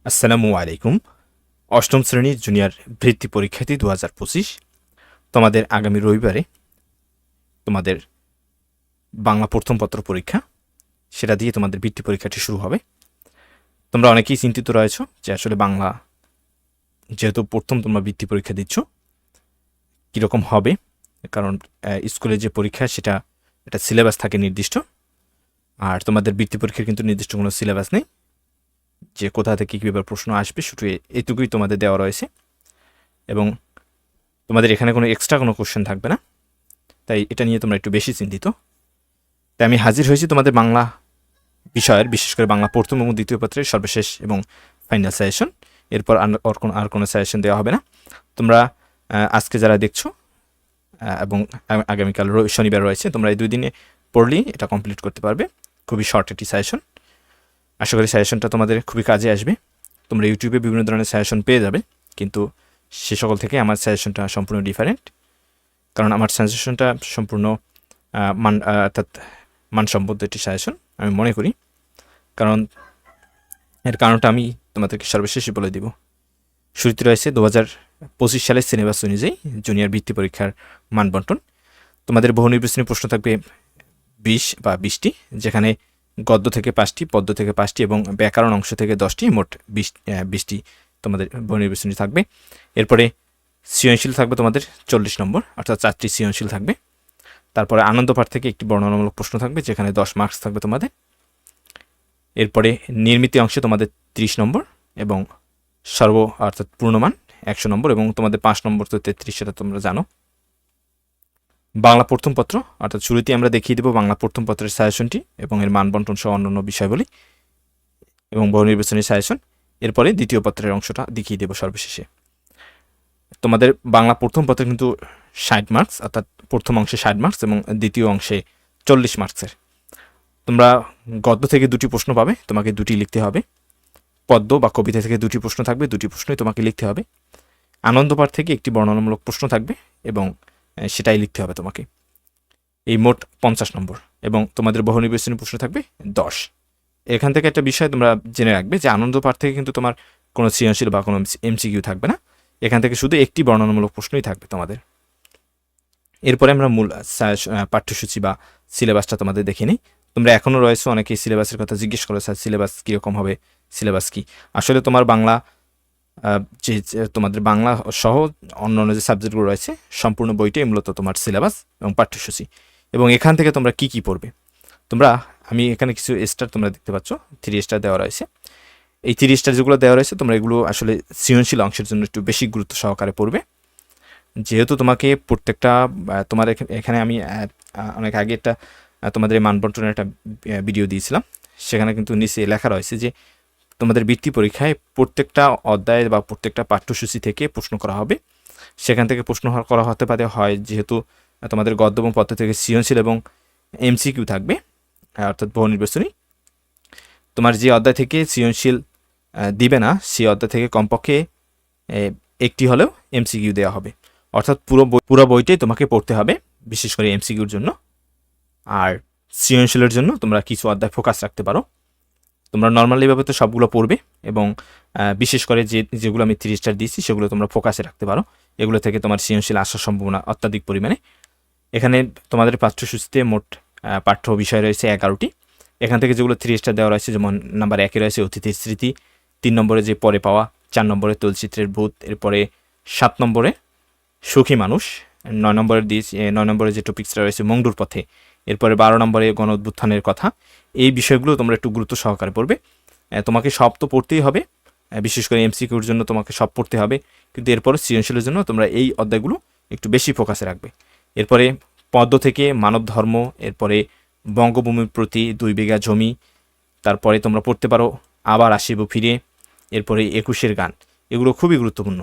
আসসালামু আলাইকুম। অষ্টম শ্রেণীর জুনিয়র বৃত্তি পরীক্ষার্থী 2025 তোমাদের আগামী রবিবারে তোমাদের বাংলা প্রথম পত্র পরীক্ষা, সেটা দিয়ে তোমাদের বৃত্তি পরীক্ষাটি শুরু হবে। তোমরা অনেকেই চিন্তিত রয়েছো যে আসলে বাংলা যেহেতু প্রথম তোমরা বৃত্তি পরীক্ষা দিচ্ছ কীরকম হবে, কারণ স্কুলে যে পরীক্ষা সেটা একটা সিলেবাস থাকে নির্দিষ্ট, আর তোমাদের বৃত্তি পরীক্ষার কিন্তু নির্দিষ্ট কোনো সিলেবাস নেই যে কোথা থেকে কীভাবে প্রশ্ন আসবে, শুধু এটুকুই তোমাদের দেওয়া রয়েছে এবং তোমাদের এখানে কোনো এক্সট্রা কোনো কোশ্চেন থাকবে না। তাই এটা নিয়ে তোমরা একটু বেশি চিন্তিত। তাই আমি হাজির হয়েছি তোমাদের বাংলা বিষয়ের, বিশেষ করে বাংলা প্রথম এবং দ্বিতীয় পত্রের সর্বশেষ এবং ফাইনাল সাজেশন। এরপর আর কোনো সাজেশন দেওয়া হবে না। তোমরা আজকে যারা দেখছো এবং আগামীকাল শনিবার রয়েছে, তোমরা এই 2 দিনে পড়লেই এটা কমপ্লিট করতে পারবে। খুবই শর্ট একটি সাজেশন। আশা করি সাজেশনটা তোমাদের খুবই কাজে আসবে। তোমরা ইউটিউবে বিভিন্ন ধরনের সাজেশন পেয়ে যাবে, কিন্তু সে সকল থেকে আমার সাজেশনটা সম্পূর্ণ ডিফারেন্ট, কারণ আমার সাজেশনটা সম্পূর্ণ অর্থাৎ মানসম্পন্ন একটি সাজেশন আমি মনে করি। কারণ এর কারণটা আমি তোমাদেরকে সর্বশেষে বলে দিব। শুরুতে রয়েছে 2025 সালের সিলেবাস অনুযায়ী জুনিয়র বৃত্তি পরীক্ষার মানবন্টন। তোমাদের বহু নির্বাচনী প্রশ্ন থাকবে 20 বা 20টি, যেখানে গদ্য থেকে 5টি, পদ্য থেকে 5টি এবং ব্যাকরণ অংশ থেকে 10টি, মোট 20টি তোমাদের বহু নির্বাচনী থাকবে। এরপরে সৃজনশীল থাকবে তোমাদের 40 নম্বর, অর্থাৎ 4টি সৃজনশীল থাকবে। তারপরে আনন্দ পাঠ থেকে একটি বর্ণনামূলক প্রশ্ন থাকবে, যেখানে 10 মার্কস থাকবে তোমাদের। এরপরে নির্মিতি অংশে তোমাদের 30 নম্বর এবং অর্থাৎ পূর্ণমান 100 নম্বর, এবং তোমাদের 5 নম্বর তো 33, সেটা তোমরা জানো। বাংলা প্রথম পত্র, অর্থাৎ শুরুতেই আমরা দেখিয়ে দেবো বাংলা প্রথম পত্রের সাজেশনটি এবং এর মানবন্টন সহ অন্যান্য বিষয়গুলি এবং বহু নির্বাচনী সাজেশন। এরপরে দ্বিতীয় পত্রের অংশটা দেখিয়ে দেবো সর্বশেষে। তোমাদের বাংলা প্রথম পত্রে কিন্তু 60 মার্কস, অর্থাৎ প্রথম অংশে 60 মার্কস এবং দ্বিতীয় অংশে 40 মার্কসের। তোমরা গদ্য থেকে 2টি প্রশ্ন পাবে, তোমাকে 2টি লিখতে হবে। পদ্য বা কবিতা থেকে 2টি প্রশ্ন থাকবে, 2টি প্রশ্নই তোমাকে লিখতে হবে। আনন্দ পাঠ থেকে একটি বর্ণনামূলক প্রশ্ন থাকবে এবং সেটাই লিখতে হবে তোমাকে। এই মোট 50 নম্বর, এবং তোমাদের বহু নির্বাচনী প্রশ্ন থাকবে 10। এখান থেকে একটা বিষয় তোমরা জেনে রাখবে যে আনন্দ পাঠ থেকে কিন্তু তোমার কোনো সৃজনশীল বা কোনো এমসিকিউ থাকবে না। এখান থেকে শুধু একটি বর্ণনামূলক প্রশ্নই থাকবে তোমাদের। এরপরে আমরা মূল পাঠ্যসূচি বা সিলেবাসটা তোমাদের দেখে নিই। তোমরা এখনও রয়েছো অনেকেই সিলেবাসের কথা জিজ্ঞেস করো, স্যার সিলেবাস কীরকম হবে, সিলেবাস কি? আসলে তোমার বাংলা যে তোমাদের বাংলা সহ অন্যান্য যে সাবজেক্টগুলো রয়েছে সম্পূর্ণ বইটাই মূলত তোমার সিলেবাস এবং পাঠ্যসূচি, এবং এখান থেকে তোমরা কি কি পড়বে। আমি এখানে কিছু স্টার তোমরা দেখতে পাচ্ছ, 3 স্টার দেওয়া রয়েছে। এই 3 স্টার যেগুলো দেওয়া রয়েছে তোমরা এগুলো আসলে সৃজনশীল অংশের জন্য একটু বেশি গুরুত্ব সহকারে পড়বে, যেহেতু তোমাকে প্রত্যেকটা তোমার এখানে আমি অনেক আগে একটা তোমাদের এই মানবন্টনের একটা ভিডিও দিয়েছিলাম, সেখানে কিন্তু নিচে লেখা রয়েছে যে তোমাদের বৃত্তি পরীক্ষায় প্রত্যেকটা অধ্যায় বা প্রত্যেকটা পাঠ্যসূচি থেকে প্রশ্ন করা হবে। সেখান থেকে প্রশ্ন করা হতে পারে হয়, যেহেতু তোমাদের গদ্য এবং পদ্য থেকে সৃজনশীল এবং এমসিকিউ থাকবে, অর্থাৎ বহু নির্বাচনী। তোমার যে অধ্যায় থেকে সৃজনশীল দিবে না, সেই অধ্যায় থেকে কমপক্ষে একটি হলেও এমসিকিউ দেওয়া হবে, অর্থাৎ পুরো বইটাই তোমাকে পড়তে হবে, বিশেষ করে এমসিকিউর জন্য। আর সৃজনশীলের জন্য তোমরা কিছু অধ্যায় ফোকাস রাখতে পারো। তোমরা নর্মালিভাবে তো সবগুলো পড়বে, এবং বিশেষ করে যেগুলো আমি 3 স্টার দিয়েছি সেগুলো তোমরা ফোকাসে রাখতে পারো। এগুলো থেকে তোমার সৃজনশীল আসার সম্ভাবনা অত্যাধিক পরিমাণে। এখানে তোমাদের পাঠ্যসূচিতে মোট পাঠ্য বিষয় রয়েছে 11টি। এখান থেকে যেগুলো 3 স্টার দেওয়া রয়েছে, যেমন নাম্বার 1-এ রয়েছে অতিথির স্মৃতি, 3 নম্বরে যে পরে পাওয়া, 4 নম্বরে তলচিত্রের ভূত, এরপরে 7 নম্বরে সুখী মানুষ, 9 নম্বরে যে টপিক্সটা রয়েছে মংডুর পথে, এরপরে 12 নম্বরে গণ অভ্যুত্থানের কথা। এই বিষয়গুলো তোমরা একটু গুরুত্ব সহকারে পড়বে। তোমাকে সব তো পড়তেই হবে, বিশেষ করে এমসিকিউর জন্য তোমাকে সব পড়তে হবে, কিন্তু এরপরে সৃজনশীলের জন্য তোমরা এই অধ্যায়গুলো একটু বেশি ফোকাসে রাখবে। এরপরে পদ্য থেকে মানব ধর্ম, এরপরে বঙ্গভূমির প্রতি 2 বিঘা জমি, তারপরে তোমরা পড়তে পারো আবার আসিব ফিরে, এরপরে 21-এর গান, এগুলো খুবই গুরুত্বপূর্ণ।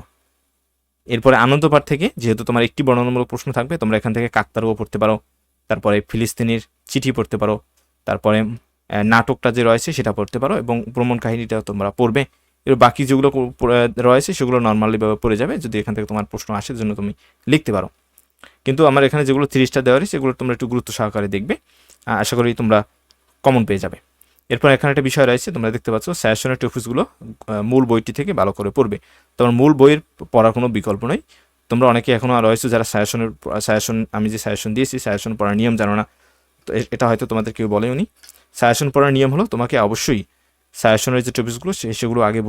এরপরে আনন্দ পাঠ থেকে যেহেতু তোমার একটি বর্ণনামূলক প্রশ্ন থাকবে, তোমরা এখান থেকে কাকতারুও পড়তে পারো, তারপরে ফিলিস্তিনের চিঠি পড়তে পারো, তারপরে নাটকটা যে রয়েছে সেটা পড়তে পারো, এবং ভ্রমণ কাহিনীটা তোমরা পড়বে। এর বাকি যেগুলো রয়েছে সেগুলো নর্মালিভাবে পড়ে যাবে, যদি এখান থেকে তোমার প্রশ্ন আসে জন্য তুমি লিখতে পারো। কিন্তু আমার এখানে যেগুলো 3 স্টার দেওয়া রয়েছে সেগুলো তোমরা একটু গুরুত্ব সহকারে দেখবে, আশা করি তোমরা কমন পেয়ে যাবে। এরপর এখানে একটা বিষয় রয়েছে, তোমরা দেখতে পাচ্ছ সাজেশনের টপিকসগুলো মূল বইটি থেকে ভালো করে পড়বে। তোমার মূল বইয়ের পড়ার কোনো বিকল্প নেই। তোমরা অনেকে এখনও রয়েছে যারা সাজেশন আমি যে সাজেশন দিয়েছি সাজেশন পড়ার নিয়ম জানো না, তো এটা হয়তো তোমাদের কেউ বলেওনি। সাজেশন পড়ার নিয়ম হলো তোমাকে অবশ্যই সাজেশনের যে টপিকসগুলো সেগুলো আগে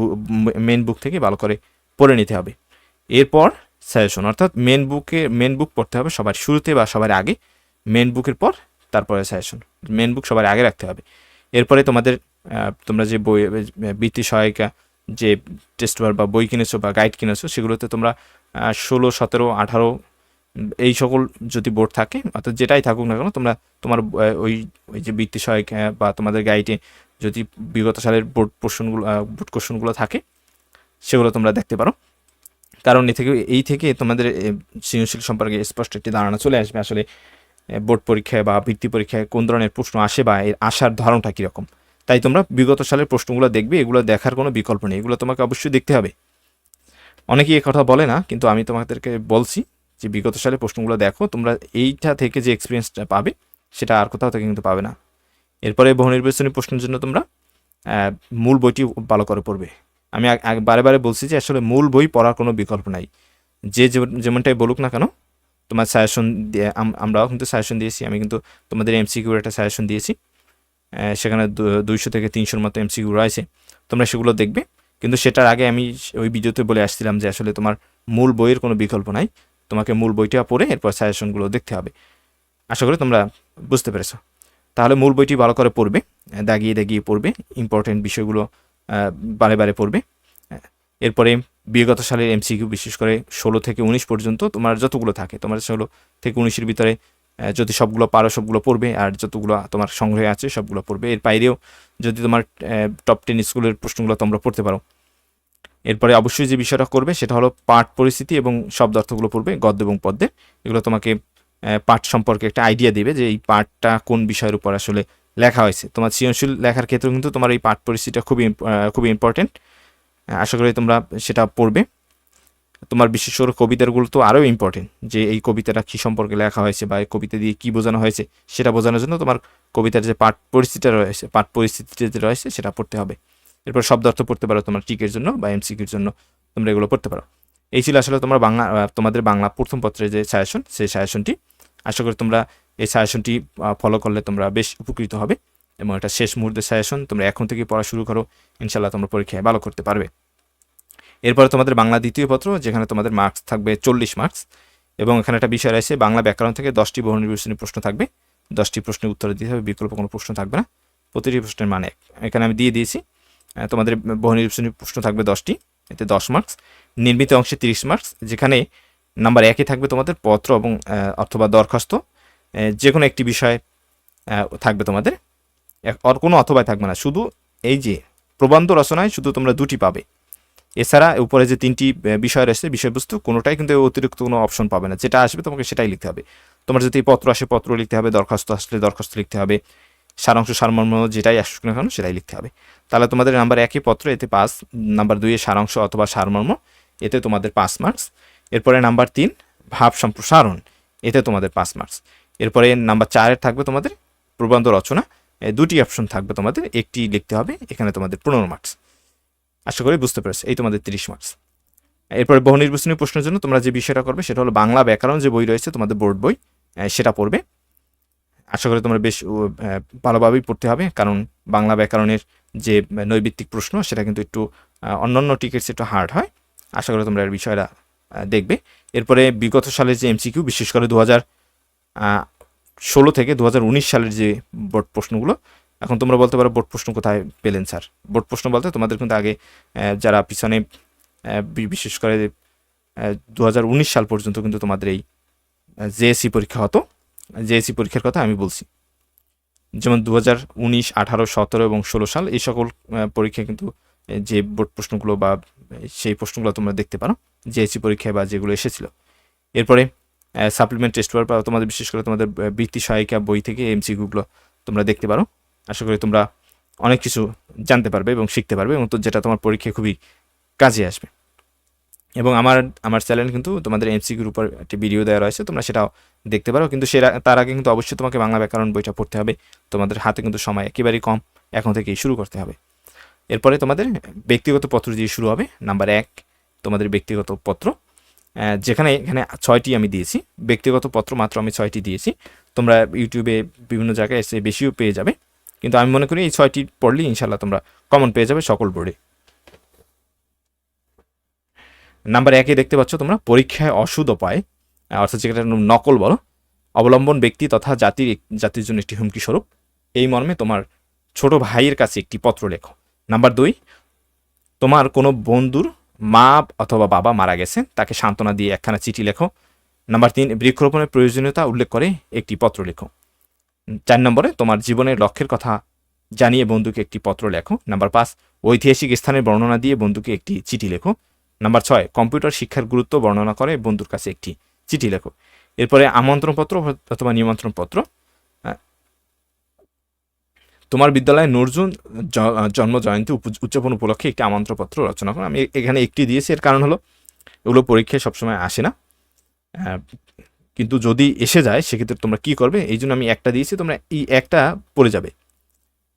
মেন বুক থেকে ভালো করে পড়ে নিতে হবে। এরপর সাজেশন, অর্থাৎ মেন বুক পড়তে হবে সবার শুরুতে বা সবার আগে, মেন বুকের পর তারপরে সাজেশন। মেন বুক সবার আগে রাখতে হবে। এরপরে তোমাদের তোমরা যে বই বৃত্তি সহায়িকা যে টেস্ট পেপার বা বই কিনেছো বা গাইড কিনেছো সেগুলোতে তোমরা 16, 17, 18 এই সকল যদি বোর্ড থাকে, অর্থাৎ যেটাই থাকুক না কেন, তোমরা তোমার ওই যে বৃত্তি সহায়িকা বা তোমাদের গাইডে যদি বিগত সালের বোর্ড কোশ্চেনগুলো থাকে সেগুলো তোমরা দেখতে পারো। কারণ এই থেকে তোমাদের সৃজনশীল সম্পর্কে স্পষ্ট একটি ধারণা চলে আসবে আসলে বোর্ড পরীক্ষায় বা বৃত্তি পরীক্ষায় কোন ধরনের প্রশ্ন আসে বা এর আসার ধরনটা কীরকম। তাই তোমরা বিগত সালের প্রশ্নগুলো দেখবে, এগুলো দেখার কোনো বিকল্প নেই, এগুলো তোমাকে অবশ্যই দেখতে হবে। অনেকেই এ কথা বলে না, কিন্তু আমি তোমাদেরকে বলছি যে বিগত সালের প্রশ্নগুলো দেখো, তোমরা এইটা থেকে যে এক্সপিরিয়েন্সটা পাবে সেটা আর কোথাও থেকে কিন্তু পাবে না। এরপরে বহু নির্বাচনী প্রশ্নের জন্য তোমরা মূল বইটি ভালো করে পড়বে। আমি বারে বারে বলছি যে আসলে মূল বই পড়ার কোনো বিকল্প নাই। যেমনটাই বলুক না কেন, তোমার সাজেশন দিয়ে আমরাও কিন্তু সাজেশন দিয়েছি। আমি কিন্তু তোমাদের এমসিকিউর একটা সাজেশন দিয়েছি, সেখানে 200 থেকে 300 মতো এমসিকিউ রয়েছে, তোমরা সেগুলো দেখবে। কিন্তু সেটার আগে আমি ওই ভিডিওতে বলে আসছিলাম যে আসলে তোমার মূল বইয়ের কোনো বিকল্প নাই, তোমাকে মূল বইটা পড়ে এরপর সাজেশনগুলো দেখতে হবে। আশা করি তোমরা বুঝতে পেরেছো। তাহলে মূল বইটি ভালো করে পড়বে, দাগিয়ে দাগিয়ে পড়বে, ইম্পর্টেন্ট বিষয়গুলো বারে বারে পড়বে। এরপরে বিগত সালের এমসিকিউ বিশেষ করে 16 থেকে 19 পর্যন্ত তোমার যতগুলো থাকে, তোমার 16 থেকে 19-এর ভিতরে যদি সবগুলো পারো সবগুলো পড়বে, আর যতগুলো তোমার সংগ্রহে আছে সবগুলো পড়বে। এর বাইরেও যদি তোমার টপ 10 স্কুলের প্রশ্নগুলো তোমরা পড়তে পারো। এরপরে অবশ্যই যে বিষয়টা করবে সেটা হলো পাঠ পরিস্থিতি এবং শব্দ অর্থগুলো পড়বে, গদ্য এবং পদ্যের। এগুলো তোমাকে পাঠ সম্পর্কে একটা আইডিয়া দেবে যে এই পাঠটা কোন বিষয়ের উপর আসলে লেখা হয়েছে। তোমার সৃজনশীল লেখার ক্ষেত্রে কিন্তু তোমার এই পাঠ পরিস্থিতিটা খুবই ইম্পর্টেন্ট। আশা করি তোমরা সেটা পড়বে। তোমার বিশেষ করে কবিতাগুলো তো আরও ইম্পর্টেন্ট, যে এই কবিতাটা কী সম্পর্কে লেখা হয়েছে বা এই কবিতা দিয়ে কী বোঝানো হয়েছে সেটা বোঝানোর জন্য তোমার কবিতার যে পাঠ পরিস্থিতিটা রয়েছে সেটা পড়তে হবে। এরপর শব্দার্থ পড়তে পারো তোমার টিকের জন্য বা এমসিকিউর জন্য, তোমরা এগুলো পড়তে পারো। এই ছিল আসলে তোমাদের বাংলা প্রথম পত্রের যে সাজেশন, সেই সাজেশনটি। আশা করি তোমরা এই সাজেশনটি ফলো করলে তোমরা বেশ উপকৃত হবে, এবং এটা শেষ মুহূর্তের সাজেশন। তোমরা এখন থেকে পড়া শুরু করো, ইনশাল্লাহ তোমরা পরীক্ষায় ভালো করতে পারবে। এরপরে তোমাদের বাংলা দ্বিতীয় পত্র, যেখানে তোমাদের মার্কস থাকবে 40 মার্কস, এবং এখানে একটা বিষয় রয়েছে বাংলা ব্যাকরণ থেকে 10টি বহু নির্বাচনী প্রশ্ন থাকবে। 10টি প্রশ্নের উত্তর দিতে হবে, বিকল্প কোনো প্রশ্ন থাকবে না। প্রতিটি প্রশ্নের মানে এখানে আমি দিয়ে দিয়েছি। তোমাদের বহু নির্বাচনী প্রশ্ন থাকবে 10টি, এতে 10 মার্কস। নির্মিত অংশে 30 মার্কস, যেখানে নাম্বার 1-এ থাকবে তোমাদের পত্র এবং অথবা দরখাস্ত, যে কোনো একটি বিষয় থাকবে তোমাদের, আর কোনো অথবাই থাকবে না। শুধু এই যে প্রবন্ধ রচনায় শুধু তোমরা 2টি পাবে। এছাড়া উপরে যে 3টি বিষয় রয়েছে বিষয়বস্তু, কোনোটাই কিন্তু অতিরিক্ত কোনো অপশন পাবে না, যেটা আসবে তোমাকে সেটাই লিখতে হবে। তোমার যদি পত্র আসে পত্র লিখতে হবে, দরখাস্ত আসলে দরখাস্ত লিখতে হবে, সারাংশ সারমর্ম যেটাই আসুক না কেন সেটাই লিখতে হবে। তাহলে তোমাদের নাম্বার 1-এ পত্র, এতে 5, নাম্বার 2-এ সারাংশ অথবা সারমর্ম, এতে তোমাদের 5 মার্কস। এরপরে নাম্বার 3 ভাব সম্প্রসারণ, এতে তোমাদের 5 মার্কস। এরপরে নাম্বার 4-এর থাকবে তোমাদের প্রবন্ধ রচনা, 2টি অপশন থাকবে তোমাদের, একটি লিখতে হবে, এখানে তোমাদের 15 মার্কস। আশা করি বুঝতে পেরেছো, এই তোমাদের 30 মার্কস। এরপরে বহু নির্বাচনী প্রশ্নের জন্য তোমরা যে বিষয়টা করবে সেটা হলো বাংলা ব্যাকরণ যে বই রয়েছে তোমাদের বোর্ড বই, সেটা পড়বে। আশা করি তোমরা বেশ ভালোভাবেই পড়তে হবে, কারণ বাংলা ব্যাকরণের যে নৈবিত্তিক প্রশ্ন সেটা কিন্তু একটু অন্যান্য টিকেটস একটু হার্ড হয়। আশা করি তোমরা এর বিষয়টা দেখবে। এরপরে বিগত সালের যে এমসিকিউ, বিশেষ করে 2016 থেকে 2019 সালের যে বোর্ড প্রশ্নগুলো, এখন তোমরা বলতে পারো বোর্ড প্রশ্ন কোথায় পেলেন স্যার? বোর্ড প্রশ্ন বলতে তোমাদের কিন্তু আগে যারা পিছনে বিশেষ করে 2019 সাল পর্যন্ত কিন্তু তোমাদের এই জেএসসি পরীক্ষা হতো। জেএসসি পরীক্ষার কথা আমি বলছি, যেমন 2019, 18, 17 এবং 16 সাল এই সকল পরীক্ষায় কিন্তু যে বোর্ড প্রশ্নগুলো বা সেই প্রশ্নগুলো তোমরা দেখতে পারো জেএসসি পরীক্ষায় বা যেগুলো এসেছিল। এরপরে সাপ্লিমেন্ট টেস্ট পেপার বা তোমাদের বিশেষ করে তোমাদের বৃত্তি সহায়িকা বই থেকে এমসিকিউগুলো তোমরা দেখতে পারো। আশা করি তোমরা অনেক কিছু জানতে পারবে এবং শিখতে পারবে, এবং যেটা তোমার পরীক্ষায় খুবই কাজে আসবে। এবং আমার চ্যানেল কিন্তু তোমাদের এমসিকিউর উপর একটি ভিডিও দেওয়া রয়েছে, তোমরা সেটাও দেখতে পারো। কিন্তু তার আগে কিন্তু অবশ্যই তোমাকে বাংলা ব্যাকরণ বইটা পড়তে হবে। তোমাদের হাতে কিন্তু সময় একেবারেই কম, এখন থেকেই শুরু করতে হবে। এরপরে তোমাদের ব্যক্তিগত পত্র দিয়ে শুরু হবে। নাম্বার 1 তোমাদের ব্যক্তিগত পত্র, যেখানে এখানে 6টি আমি দিয়েছি। ব্যক্তিগত পত্র মাত্র আমি 6টি দিয়েছি, তোমরা ইউটিউবে বিভিন্ন জায়গায় এসে বেশিও পেয়ে যাবে, কিন্তু আমি মনে করি এই 6টি পড়লেই ইনশাল্লাহ তোমরা কমন পেয়ে যাবে সকল বোর্ডে। নাম্বার 1 দেখতে পাচ্ছ তোমরা, পরীক্ষায় অসুদ উপায় অর্থাৎ যেটা নকল বলো অবলম্বন ব্যক্তি তথা জাতির জন্য একটি হুমকি স্বরূপ, এই মর্মে তোমার ছোট ভাইয়ের কাছে একটি পত্র লেখো। নাম্বার 2, তোমার কোনো বন্ধুর মা অথবা বাবা মারা গেছে, তাকে সান্ত্বনা দিয়ে একখানা চিঠি লেখো। নাম্বার 3, বৃক্ষরোপণের প্রয়োজনীয়তা উল্লেখ করে একটি পত্র লেখো। 4 নম্বরে, তোমার জীবনের লক্ষ্যের কথা জানিয়ে বন্ধুকে একটি পত্র লেখো। নাম্বার 5, ঐতিহাসিক স্থানের বর্ণনা দিয়ে বন্ধুকে একটি চিঠি লেখো। নাম্বার 6, কম্পিউটার শিক্ষার গুরুত্ব বর্ণনা করে বন্ধুর কাছে একটি চিঠি লেখো। এরপরে আমন্ত্রণপত্র অথবা নিমন্ত্রণপত্র, তোমার বিদ্যালয়ে নজরুল জন্ম জয়ন্তী উদযাপন উপলক্ষে একটি আমন্ত্রণপত্র রচনা করো। আমি এখানে একটি দিয়েছি, এর কারণ হলো এগুলো পরীক্ষায় সবসময় আসে না, কিন্তু যদি এসে যায় সেক্ষেত্রে তোমরা কি করবে, এই জন্য আমি একটা দিয়েছি, তোমরা এই একটা পড়ে যাবে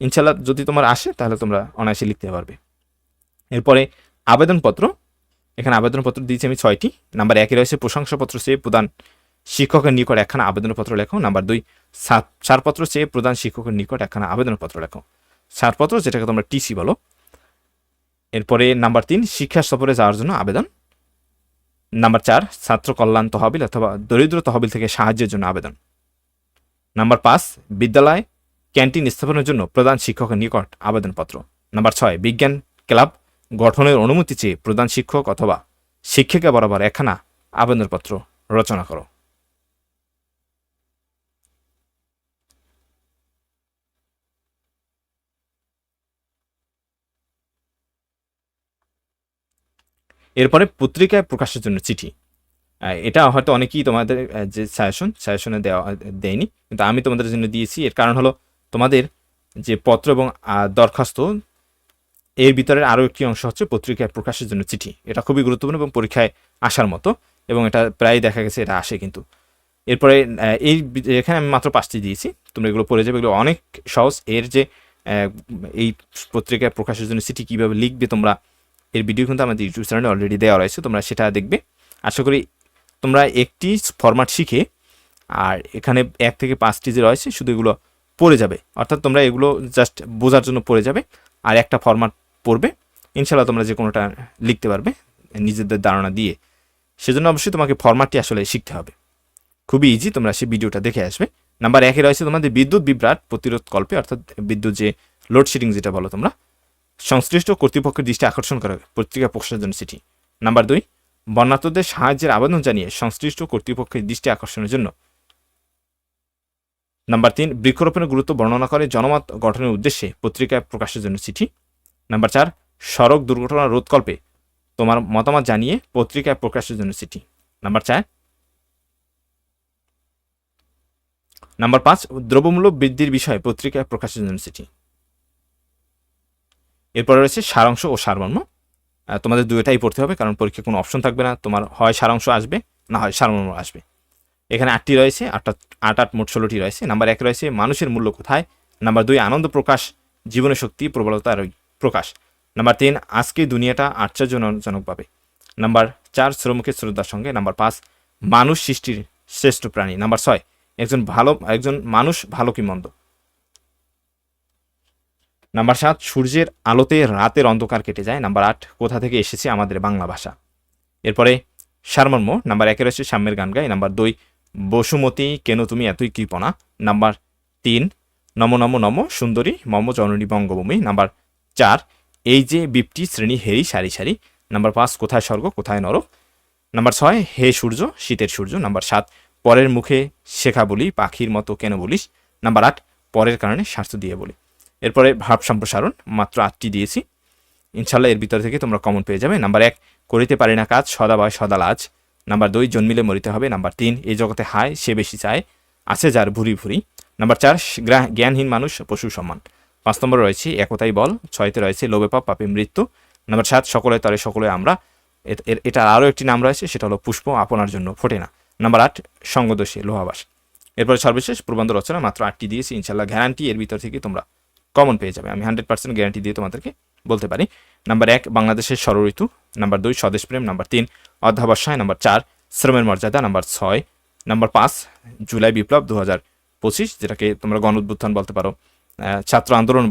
ইনশাল্লাহ। যদি তোমার আসে তাহলে তোমরা অনায়াসে লিখতে পারবে। এরপরে আবেদনপত্র, এখানে আবেদনপত্র দিয়েছি আমি 6টি। নাম্বার 1 রয়েছে প্রশংসাপত্র চেয়ে প্রধান শিক্ষকের নিকট একখানা আবেদনপত্র লেখো। নাম্বার 2, ছাড়পত্র চেয়ে প্রধান শিক্ষকের নিকট একখানা আবেদনপত্র লেখো, ছাড়পত্র যেটাকে তোমরা টিসি বলো। এরপরে নাম্বার 3, শিক্ষা সফরে যাওয়ার জন্য আবেদন। নাম্বার 4, ছাত্র কল্যাণ তহবিল অথবা দরিদ্র তহবিল থেকে সাহায্যের জন্য আবেদন। নাম্বার 5, বিদ্যালয় ক্যান্টিন স্থাপনের জন্য প্রধান শিক্ষকের নিকট আবেদনপত্র। নাম্বার 6, বিজ্ঞান ক্লাব গঠনের অনুমতি চেয়ে প্রধান শিক্ষক অথবা শিক্ষিকা বরাবর একখানা আবেদনপত্র রচনা করো। এরপরে পত্রিকায় প্রকাশের জন্য চিঠি, এটা হয়তো অনেকেই তোমাদের যে সাজেশনে দেয়নি, কিন্তু আমি তোমাদের জন্য দিয়েছি। এর কারণ হলো তোমাদের যে পত্র এবং দরখাস্ত এর ভিতরে আরও একটি অংশ হচ্ছে পত্রিকায় প্রকাশের জন্য চিঠি। এটা খুবই গুরুত্বপূর্ণ এবং পরীক্ষায় আসার মতো, এবং এটা প্রায় দেখা গেছে এটা আসে কিন্তু। এরপরে এখানে আমি মাত্র 5টি দিয়েছি, তোমরা এগুলো পড়ে যাবে, এগুলো অনেক সহজ। এর যে এই পত্রিকায় প্রকাশের জন্য চিঠি কীভাবে লিখবে তোমরা, এর ভিডিও কিন্তু আমাদের ইউটিউব চ্যানেলে অলরেডি দেওয়া রয়েছে, তোমরা সেটা দেখবে। আশা করি তোমরা একটি ফরম্যাট শিখে আর এখানে 1 থেকে 5টি যে রয়েছে শুধু এগুলো পড়ে যাবে, অর্থাৎ তোমরা এগুলো জাস্ট বোঝার জন্য পড়ে যাবে আর একটা ফরম্যাট পড়বে, ইনশাল্লাহ তোমরা যে কোনোটা লিখতে পারবে নিজেদের ধারণা দিয়ে। সেজন্য অবশ্যই তোমাকে ফরম্যাটটি আসলে শিখতে হবে, খুবই ইজি, তোমরা সেই ভিডিওটা দেখে আসবে। নাম্বার 1 রয়েছে তোমাদের বিদ্যুৎ বিভ্রাট প্রতিরোধ কল্পে, অর্থাৎ বিদ্যুৎ যে লোডশেডিং যেটা বলো তোমরা, সংশ্লিষ্ট কর্তৃপক্ষের দৃষ্টি আকর্ষণ করা পত্রিকা প্রকাশের জন্য চিঠি। নাম্বার 2, বন্যার্তদের সাহায্যের আবেদন জানিয়ে সংশ্লিষ্ট কর্তৃপক্ষের দৃষ্টি আকর্ষণের জন্য। নাম্বার 3, বৃক্ষরোপণের গুরুত্ব বর্ণনা করে জনমত গঠনের উদ্দেশ্যে পত্রিকায় প্রকাশের জন্য চিঠি। নাম্বার 4, সড়ক দুর্ঘটনা রোধকল্পে তোমার মতামত জানিয়ে পত্রিকায় প্রকাশের জন্য চিঠি। নাম্বার 5, দ্রব্যমূল্য বৃদ্ধির বিষয়ে পত্রিকায় প্রকাশের জন্য চিঠি। এরপরে রয়েছে সারাংশ ও সারমর্ম, তোমাদের দুইটাই পড়তে হবে, কারণ পরীক্ষায় কোনো অপশন থাকবে না, তোমার হয় সারাংশ আসবে না হয় সারমর্ম আসবে। এখানে 8টি রয়েছে, 8 মোট 16টি রয়েছে। নাম্বার 1 রয়েছে মানুষের মূল্য কোথায়। নাম্বার 2, আনন্দ প্রকাশ জীবনের শক্তি প্রবলতার প্রকাশ। নাম্বার 3, আজকে দুনিয়াটা আশ্চর্যজনকভাবে। নাম্বার 4, শ্রমিকের শ্রদ্ধার সঙ্গে। নাম্বার 5, মানুষ সৃষ্টির শ্রেষ্ঠ প্রাণী। নাম্বার 6, একজন মানুষ ভালো কি মন্দ। নাম্বার 7, সূর্যের আলোতে রাতের অন্ধকার কেটে যায়। নাম্বার 8, কোথা থেকে এসেছে আমাদের বাংলা ভাষা। এরপরে সারমর্ম, নাম্বার 1 রয়েছে সাম্যের গান গায়। নাম্বার 2, বসুমতী কেন তুমি এতই কৃপণা। নাম্বার 3, নম নম নম সুন্দরী মম জননী বঙ্গভূমি। নাম্বার 4, এই যে বিপটি শ্রেণী হেরি সারি সারি। নাম্বার 5, কোথায় স্বর্গ কোথায় নরক। নাম্বার 6, হে সূর্য শীতের সূর্য। নাম্বার 7, পরের মুখে শেখা বলি পাখির মতো কেন বলিস। নাম্বার 8, পরের কারণে স্বার্থ দিয়ে বলি। এরপরে ভাব সম্প্রসারণ, মাত্র 8টি দিয়েছি, ইনশাল্লাহ এর ভিতর থেকে তোমরা কমন পেয়ে যাবে। নাম্বার 1, করিতে পারি না কাজ সদা ভয় সদা লাজ। নাম্বার 2, জন্মিলে মরিতে হবে। নাম্বার 3, এই জগতে হায় সে বেশি চায় আছে যার ভুরি ভুরি। নাম্বার 4, জ্ঞানহীন মানুষ পশু সমান। 5 নম্বর রয়েছে একতাই বল। 6তে রয়েছে লোভে পাপ পাপে মৃত্যু। নাম্বার 7, সকলে তরে সকলে আমরা। এটার আরও একটি নাম রয়েছে, সেটা হলো পুষ্প আপনার জন্য ফোটে না। নাম্বার 8, সঙ্গদোষে লোহাবাস। এরপরে সর্বশেষ প্রবন্ধ রচনা, মাত্র 8টি দিয়েছি, ইনশাল্লাহ গ্যারান্টি এর ভিতর থেকে তোমরা কমন পেয়ে যাবে, আমি 100% গ্যারান্টি দিয়ে তোমাদেরকে বলতে পারি। নাম্বার 1 বাংলাদেশের ষড়ঋতু, নাম্বার 2 স্বদেশপ্রেম, নাম্বার 3 অধ্যাবসায়, নাম্বার 4 শ্রমের মর্যাদা, নাম্বার 6 নাম্বার 5 জুলাই বিপ্লব 2025, যেটাকে তোমরা গণ উত্থান বলতে পারো, ছাত্র আন্দোলন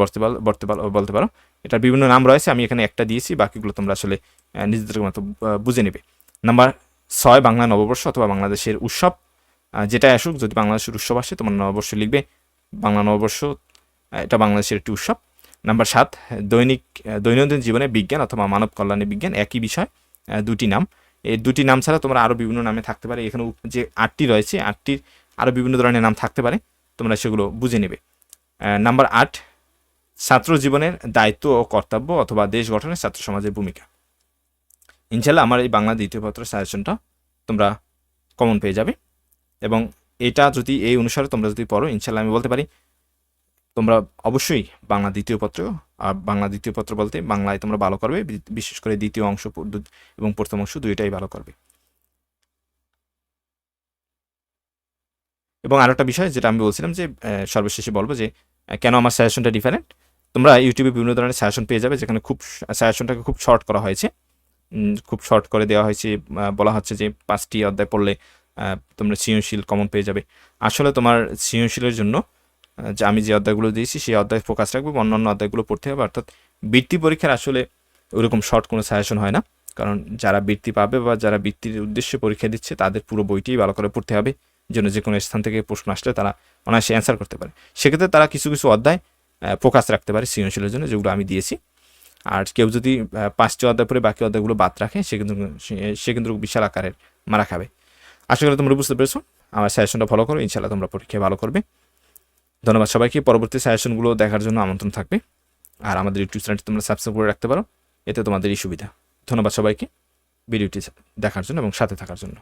বলতে পারো। এটার বিভিন্ন নাম রয়েছে, আমি এখানে একটা দিয়েছি, বাকিগুলো তোমরা আসলে নিজেদের মতো বুঝে নেবে। নাম্বার 6 বাংলা নববর্ষ অথবা বাংলাদেশের উৎসব, যেটাই আসুক, যদি বাংলাদেশের উৎসব আসে তোমার নববর্ষ লিখবে, বাংলা নববর্ষ এটা বাংলাদেশের একটি উৎসব। নাম্বার 7 দৈনন্দিন জীবনে বিজ্ঞান অথবা মানব কল্যাণে বিজ্ঞান, একই বিষয়, দুটি নাম। এই দুটি নাম ছাড়া তোমরা আরও বিভিন্ন নামে থাকতে পারে, এখানে যে 8টি রয়েছে 8টির আরও বিভিন্ন ধরনের নাম থাকতে পারে, তোমরা সেগুলো বুঝে নেবে। নাম্বার 8 ছাত্র জীবনের দায়িত্ব ও কর্তব্য অথবা দেশ গঠনে ছাত্র সমাজের ভূমিকা। ইনশাল্লাহ আমার এই বাংলা দ্বিতীয় পত্র সাজেশনটা তোমরা কমন পেয়ে যাবে, এবং এটা যদি এই অনুসারে তোমরা যদি পড়ো, ইনশাল্লাহ আমি বলতে পারি তোমরা অবশ্যই বাংলা দ্বিতীয় পত্র, আর বাংলা দ্বিতীয় পত্র বলতে বাংলায় তোমরা ভালো করবে, বিশেষ করে দ্বিতীয় অংশ এবং প্রথম অংশ দুইটাই ভালো করবে। এবং আরেকটা বিষয় যেটা আমি বলছিলাম যে সর্বশেষে বলবো যে কেন আমার সাজেশনটা ডিফারেন্ট। তোমরা ইউটিউবে বিভিন্ন ধরনের সাজেশন পেয়ে যাবে, যেখানে খুব সাজেশনটাকে খুব শর্ট করা হয়েছে, খুব শর্ট করে দেওয়া হয়েছে, বলা হচ্ছে যে 5টি অধ্যায় পড়লে তোমরা সৃজনশীল কমন পেয়ে যাবে। আসলে তোমার সৃজনশীলের জন্য যে আমি যে অধ্যায়গুলো দিয়েছি সেই অধ্যায় ফোকাস রাখবো, অন্যান্য অধ্যায়গুলো পড়তে হবে। অর্থাৎ বৃত্তি পরীক্ষার আসলে ওরকম শর্ট কোনো সাজেশন হয় না, কারণ যারা বৃত্তি পাবে বা যারা বৃত্তির উদ্দেশ্যে পরীক্ষা দিচ্ছে তাদের পুরো বইটিই ভালো করে পড়তে হবে, যেন যে কোনো স্থান থেকে প্রশ্ন আসলে তারা অনায়াসে অ্যান্সার করতে পারে। সেক্ষেত্রে তারা কিছু কিছু অধ্যায় ফোকাস রাখতে পারে সৃজনশীলের জন্য, যেগুলো আমি দিয়েছি। আর কেউ যদি 5টি অধ্যায় পরে বাকি অধ্যায়গুলো বাদ রাখে, সে কিন্তু বিশাল আকারের মারা খাবে। আশা করি তোমরা বুঝতে পেরেছো। আমার সাজেশনটা ফলো করো, ইনশাল্লাহ তোমরা পরীক্ষায় ভালো করবে। ধন্যবাদ সবাইকে। পরবর্তী সাজেশনগুলো দেখার জন্য আমন্ত্রণ থাকবে, আর আমাদের ইউটিউব চ্যানেলটি তোমরা সাবস্ক্রাইব করে রাখতে পারো, এতে তোমাদেরই সুবিধা। ধন্যবাদ সবাইকে ভিডিওটি দেখার জন্য এবং সাথে থাকার জন্য।